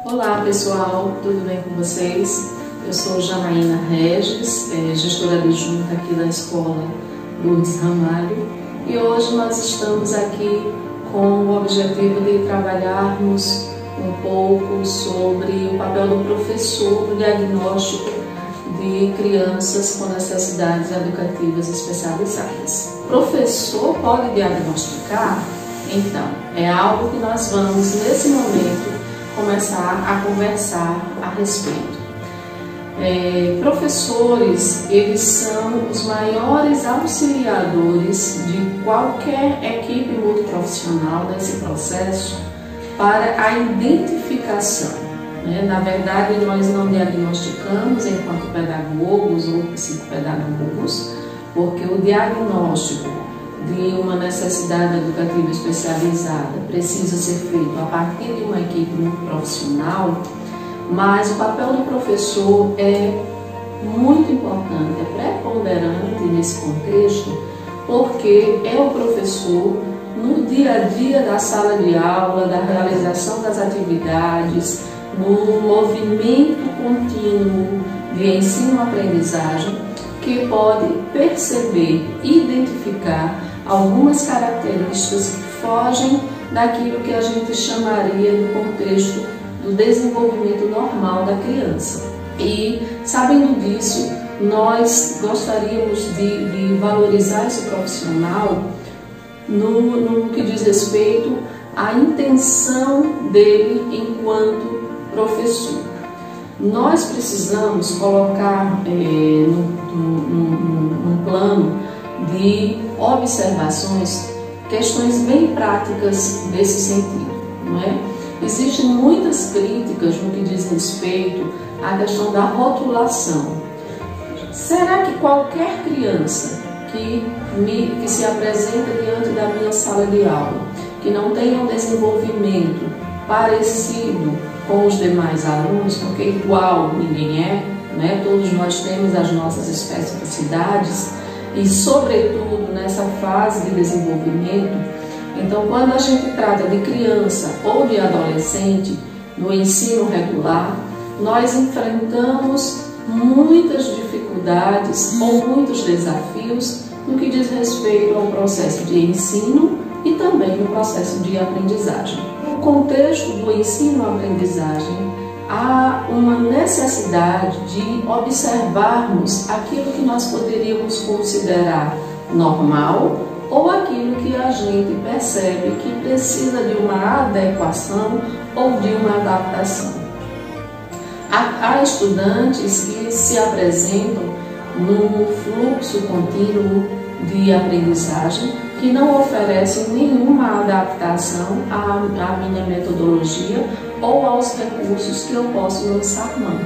Olá pessoal, tudo bem com vocês? Eu sou Janaína Regis, gestora adjunta aqui da Escola Lourdes Ramalho, e hoje nós estamos aqui com o objetivo de trabalharmos um pouco sobre o papel do professor no diagnóstico de crianças com necessidades educativas especializadas. O professor pode diagnosticar? Então, é algo que nós vamos nesse momento começar a conversar a respeito. Professores, eles são os maiores auxiliadores de qualquer equipe multiprofissional nesse processo para a identificação. Na verdade, nós não diagnosticamos enquanto pedagogos ou psicopedagogos, porque o diagnóstico de uma necessidade educativa especializada precisa ser feito a partir de uma equipe multiprofissional, mas o papel do professor é muito importante, é preponderante nesse contexto, porque é o professor no dia a dia da sala de aula, da realização das atividades, no movimento contínuo de ensino-aprendizagem, que pode perceber e identificar algumas características que fogem daquilo que a gente chamaria no contexto do desenvolvimento normal da criança. E, sabendo disso, nós gostaríamos de valorizar esse profissional no que diz respeito à intenção dele enquanto professor. Nós precisamos colocar num plano de observações questões bem práticas desse sentido, não é? Existem muitas críticas no que diz respeito à questão da rotulação. Será que qualquer criança que se apresenta diante da minha sala de aula, que não tenha um desenvolvimento parecido com os demais alunos, porque igual ninguém é, né? Todos nós temos as nossas especificidades e, sobretudo, nessa fase de desenvolvimento, então, quando a gente trata de criança ou de adolescente no ensino regular, nós enfrentamos muitas dificuldades ou muitos desafios no que diz respeito ao processo de ensino e também no processo de aprendizagem. No contexto do ensino-aprendizagem, há uma necessidade de observarmos aquilo que nós poderíamos considerar normal ou aquilo que a gente percebe que precisa de uma adequação ou de uma adaptação. Há estudantes que se apresentam num fluxo contínuo de aprendizagem que não oferecem nenhuma adaptação à minha metodologia ou aos recursos que eu posso lançar mão.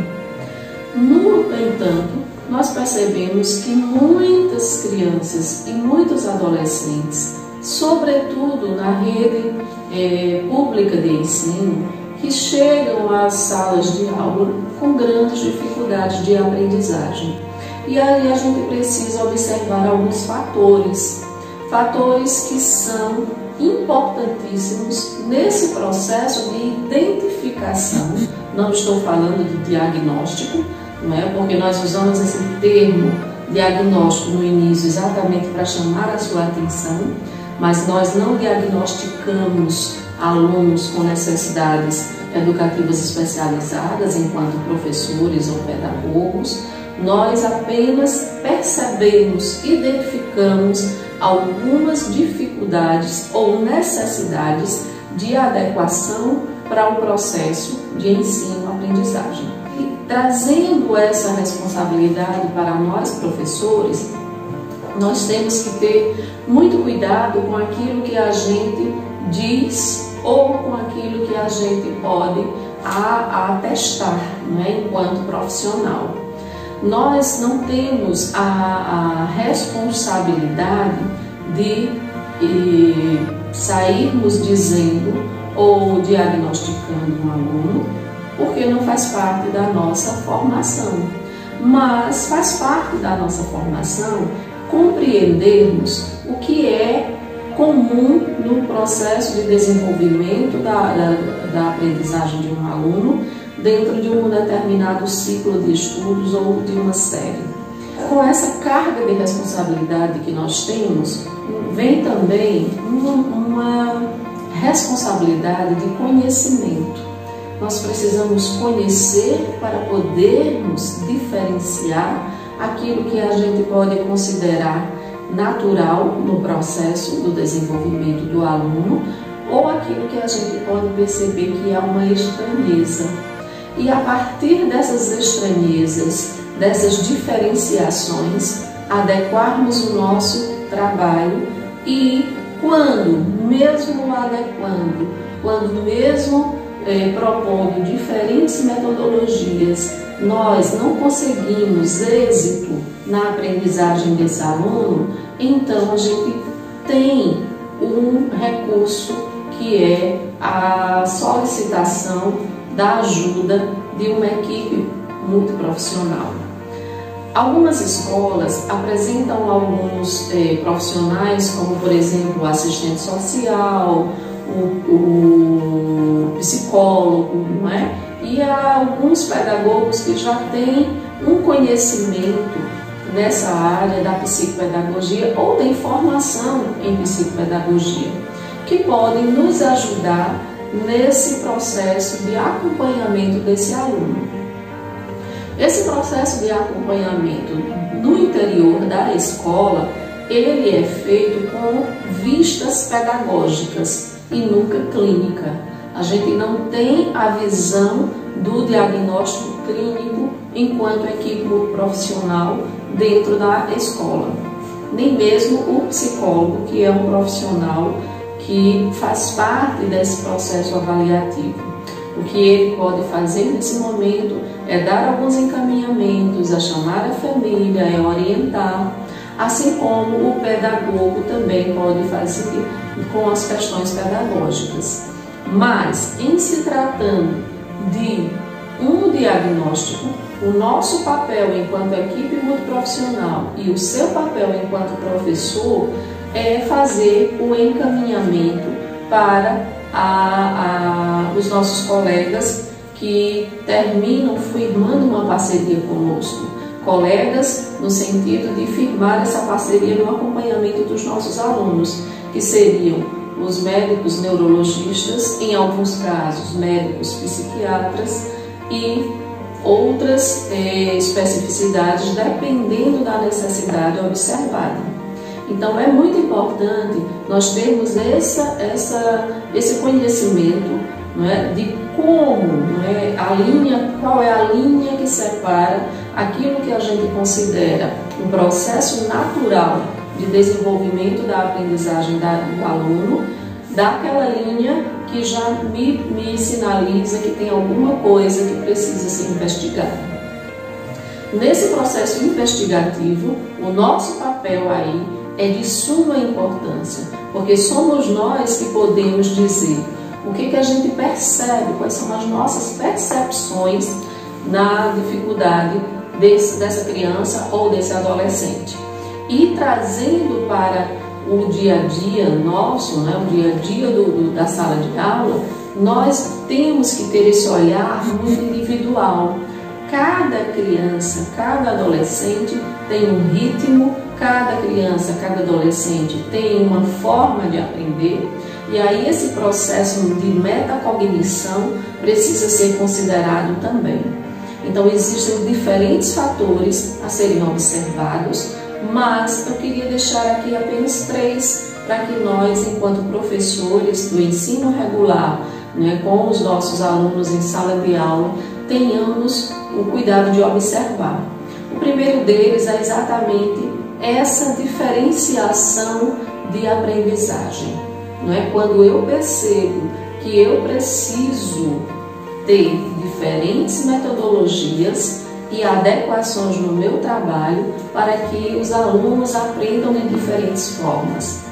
No entanto, nós percebemos que muitas crianças e muitos adolescentes, sobretudo na rede pública de ensino, que chegam às salas de aula com grandes dificuldades de aprendizagem. E aí a gente precisa observar alguns fatores que são importantíssimos nesse processo de identificação. Não estou falando de diagnóstico, não é? Porque nós usamos esse termo diagnóstico no início exatamente para chamar a sua atenção, mas nós não diagnosticamos alunos com necessidades educativas especializadas enquanto professores ou pedagogos. Nós apenas percebemos, identificamos algumas dificuldades ou necessidades de adequação para o processo de ensino-aprendizagem. E trazendo essa responsabilidade para nós, professores, nós temos que ter muito cuidado com aquilo que a gente diz ou com aquilo que a gente pode atestar, né, enquanto profissional. Nós não temos a responsabilidade de sairmos dizendo ou diagnosticando um aluno, porque não faz parte da nossa formação. Mas faz parte da nossa formação compreendermos o que é comum no processo de desenvolvimento da aprendizagem de um aluno dentro de um determinado ciclo de estudos ou de uma série. Com essa carga de responsabilidade que nós temos, vem também uma responsabilidade de conhecimento. Nós precisamos conhecer para podermos diferenciar aquilo que a gente pode considerar natural no processo do desenvolvimento do aluno ou aquilo que a gente pode perceber que é uma estranheza. E a partir dessas estranhezas, dessas diferenciações, adequarmos o nosso trabalho e quando mesmo adequando, quando mesmo propondo diferentes metodologias, nós não conseguimos êxito na aprendizagem desse aluno, então a gente tem um recurso que é a solicitação da ajuda de uma equipe multiprofissional. Algumas escolas apresentam alguns profissionais, como por exemplo o assistente social, o psicólogo, não é? E há alguns pedagogos que já têm um conhecimento nessa área da psicopedagogia ou têm formação em psicopedagogia, que podem nos ajudar nesse processo de acompanhamento desse aluno. Esse processo de acompanhamento no interior da escola, ele é feito com vistas pedagógicas e nunca clínica. A gente não tem a visão do diagnóstico clínico enquanto equipe profissional dentro da escola. Nem mesmo o psicólogo, que é um profissional que faz parte desse processo avaliativo. O que ele pode fazer nesse momento é dar alguns encaminhamentos, é chamar a família, é orientar, assim como o pedagogo também pode fazer com as questões pedagógicas. Mas, em se tratando de um diagnóstico, o nosso papel enquanto equipe multiprofissional e o seu papel enquanto professor é fazer o encaminhamento para os nossos colegas que terminam firmando uma parceria conosco. Colegas no sentido de firmar essa parceria no acompanhamento dos nossos alunos, que seriam os médicos neurologistas, em alguns casos médicos psiquiatras e outras especificidades dependendo da necessidade observada. Então é muito importante nós termos esse conhecimento, não é, de como, não é, qual é a linha que separa aquilo que a gente considera um processo natural de desenvolvimento da aprendizagem do aluno, daquela linha que já me sinaliza que tem alguma coisa que precisa ser investigada. Nesse processo investigativo, o nosso papel aí é de suma importância, porque somos nós que podemos dizer o que a gente percebe, quais são as nossas percepções na dificuldade dessa criança ou desse adolescente. E trazendo para o dia a dia nosso, né, o dia a dia da sala de aula, nós temos que ter esse olhar muito individual. Cada criança, cada adolescente tem um ritmo, cada criança, cada adolescente tem uma forma de aprender, e aí esse processo de metacognição precisa ser considerado também. Então existem diferentes fatores a serem observados, mas eu queria deixar aqui apenas 3 para que nós, enquanto professores do ensino regular, né, com os nossos alunos em sala de aula, tenhamos o cuidado de observar. O primeiro deles é exatamente essa diferenciação de aprendizagem. Não é? Quando eu percebo que eu preciso ter diferentes metodologias e adequações no meu trabalho para que os alunos aprendam de diferentes formas.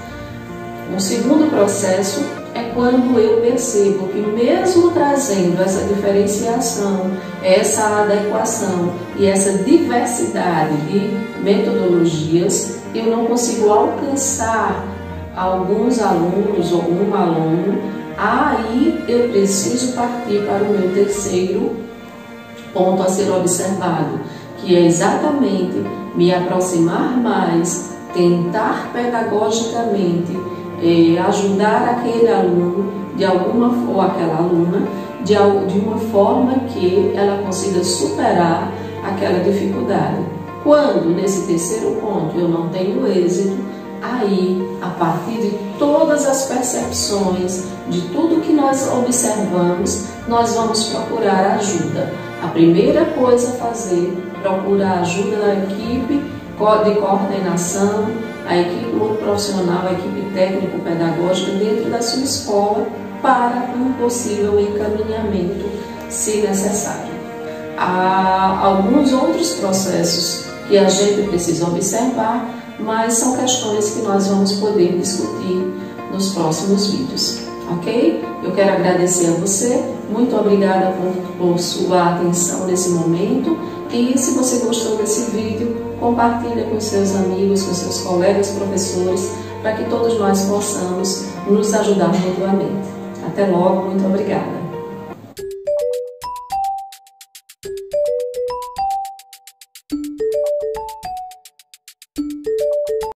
Um segundo processo é quando eu percebo que mesmo trazendo essa diferenciação, essa adequação e essa diversidade de metodologias, eu não consigo alcançar alguns alunos ou um aluno, aí eu preciso partir para o meu terceiro ponto a ser observado, que é exatamente me aproximar mais, tentar pedagogicamente ajudar aquele aluno de alguma ou aquela aluna de uma forma que ela consiga superar aquela dificuldade. Quando nesse terceiro ponto eu não tenho êxito, aí, a partir de todas as percepções, de tudo que nós observamos, nós vamos procurar ajuda. A primeira coisa a fazer, procurar ajuda da equipe de coordenação, a equipe multiprofissional, a equipe técnico-pedagógica dentro da sua escola para um possível encaminhamento, se necessário. Há alguns outros processos que a gente precisa observar, mas são questões que nós vamos poder discutir nos próximos vídeos, ok? Eu quero agradecer a você, muito obrigada por sua atenção nesse momento, e se você gostou desse vídeo, compartilhe com seus amigos, com seus colegas professores, para que todos nós possamos nos ajudar mutuamente. Até logo, muito obrigada!